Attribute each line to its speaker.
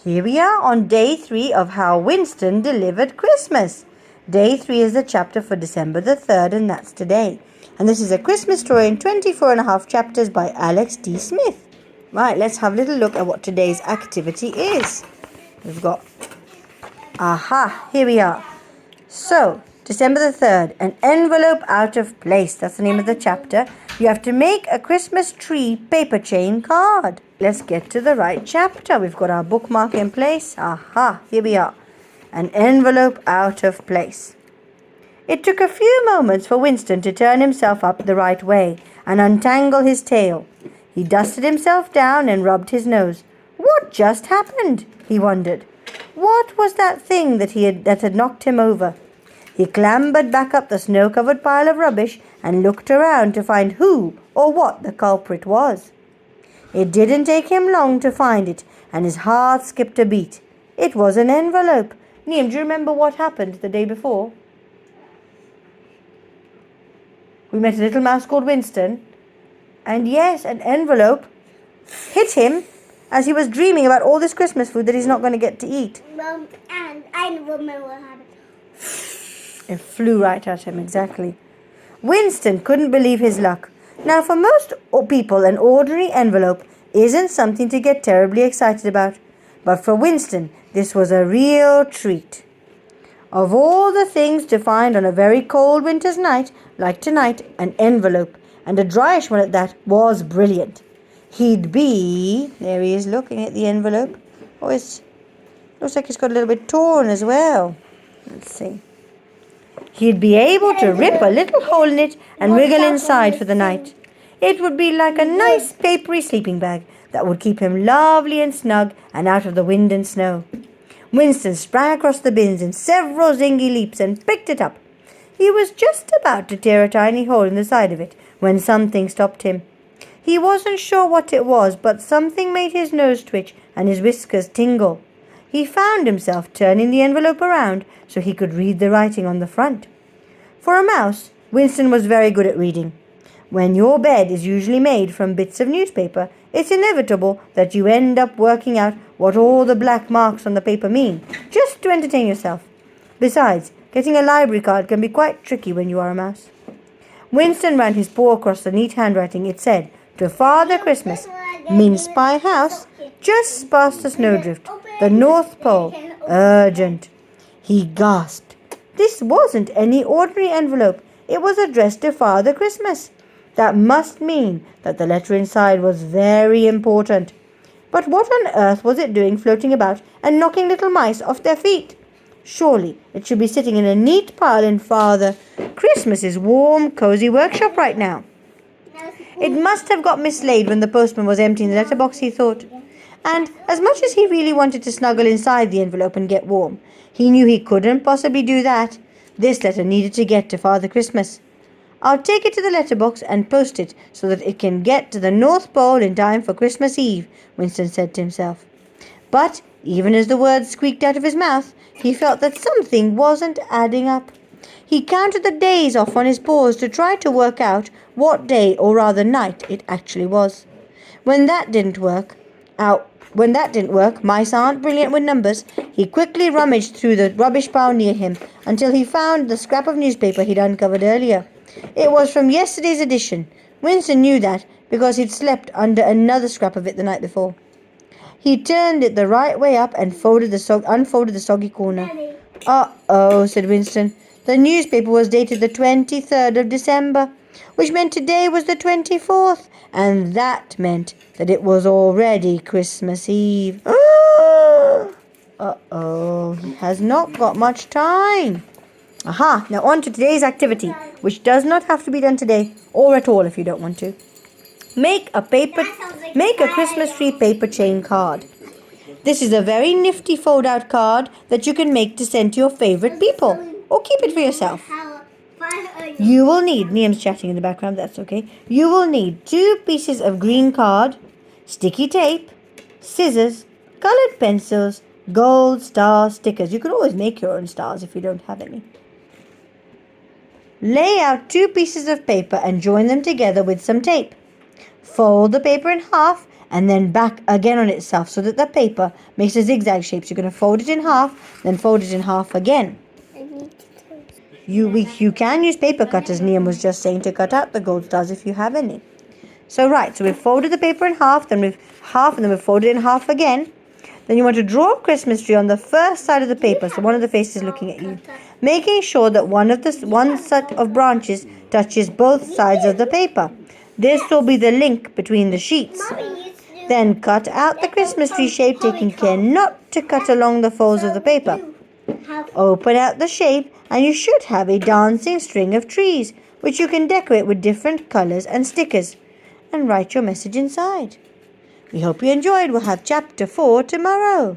Speaker 1: Here we are on day 3 of how Winston delivered Christmas. Day 3 is the chapter for December the 3rd, and that's today. And this is a Christmas story in 24 and a half chapters by Alex D. Smith. Right, let's have a little look at what today's activity is. We've got, here we are. So, December the 3rd, an envelope out of place. That's the name of the chapter. You have to make a Christmas tree paper chain card. Let's get to the right chapter. We've got our bookmark in place. Here we are. An envelope out of place. It took a few moments for Winston to turn himself up the right way and untangle his tail. He dusted himself down and rubbed his nose. What just happened? He wondered. What was that thing that had knocked him over? He clambered back up the snow-covered pile of rubbish and looked around to find who or what the culprit was. It didn't take him long to find it, and his heart skipped a beat. It was an envelope. Liam, do you remember what happened the day before? We met a little mouse called Winston, and yes, an envelope hit him as he was dreaming about all this Christmas food that he's not going to get to eat.
Speaker 2: And I remember what happened.
Speaker 1: It flew right at him, exactly. Winston couldn't believe his luck. Now, for most people, an ordinary envelope isn't something to get terribly excited about. But for Winston, this was a real treat. Of all the things to find on a very cold winter's night, like tonight, an envelope, and a dryish one at that, was brilliant. He'd be... There he is looking at the envelope. Oh, it looks like it's got a little bit torn as well. Let's see. He'd be able to rip a little hole in it and wriggle inside for the night. It would be like a nice papery sleeping bag that would keep him lovely and snug and out of the wind and snow. Winston sprang across the bins in several zingy leaps and picked it up. He was just about to tear a tiny hole in the side of it when something stopped him. He wasn't sure what it was, but something made his nose twitch and his whiskers tingle. He found himself turning the envelope around so he could read the writing on the front. For a mouse, Winston was very good at reading. When your bed is usually made from bits of newspaper, it's inevitable that you end up working out what all the black marks on the paper mean, just to entertain yourself. Besides, getting a library card can be quite tricky when you are a mouse. Winston ran his paw across the neat handwriting. It said, "To Father Christmas, mince pie house, just past the snowdrift, the North Pole, urgent." He gasped. This wasn't any ordinary envelope. It was addressed to Father Christmas. That must mean that the letter inside was very important. But what on earth was it doing floating about and knocking little mice off their feet? Surely it should be sitting in a neat pile in Father Christmas's warm, cozy workshop right now. It must have got mislaid when the postman was emptying the letterbox, he thought. And as much as he really wanted to snuggle inside the envelope and get warm, he knew he couldn't possibly do that. This letter needed to get to Father Christmas. "I'll take it to the letterbox and post it so that it can get to the North Pole in time for Christmas Eve," Winston said to himself. But even as the words squeaked out of his mouth, he felt that something wasn't adding up. He counted the days off on his paws to try to work out what day, or rather night, it actually was. When that didn't work, mice aren't brilliant with numbers, he quickly rummaged through the rubbish pile near him until he found the scrap of newspaper he'd uncovered earlier. It was from yesterday's edition. Winston knew that because he'd slept under another scrap of it the night before. He turned it the right way up and unfolded the soggy corner. "Uh-oh," said Winston. The newspaper was dated the 23rd of December, which meant today was the 24th, and that meant that it was already Christmas Eve. Uh-oh, he has not got much time. Now on to today's activity, which does not have to be done today, or at all if you don't want to. Make a Christmas tree paper chain card. This is a very nifty fold-out card that you can make to send to your favorite people, or keep it for yourself. You will need, Liam's chatting in the background, that's okay. You will need 2 pieces of green card, sticky tape, scissors, colored pencils, gold star stickers. You can always make your own stars if you don't have any. Lay out 2 pieces of paper and join them together with some tape. Fold the paper in half and then back again on itself so that the paper makes a zigzag shape. So you're going to fold it in half, then fold it in half again.
Speaker 2: I need to close.
Speaker 1: You can use paper cutters, Liam was just saying, to cut out the gold stars if you have any. So we've folded the paper in half, then we've folded it in half again. Then you want to draw a Christmas tree on the first side of the paper, so one of the faces looking at you, making sure that one set of branches touches both sides of the paper. This will be the link between the sheets. Then cut out the Christmas tree shape, taking care not to cut along the folds of the paper. Open out the shape and you should have a dancing string of trees, which you can decorate with different colors and stickers, and write your message inside. We hope you enjoyed. We'll have chapter 4 tomorrow.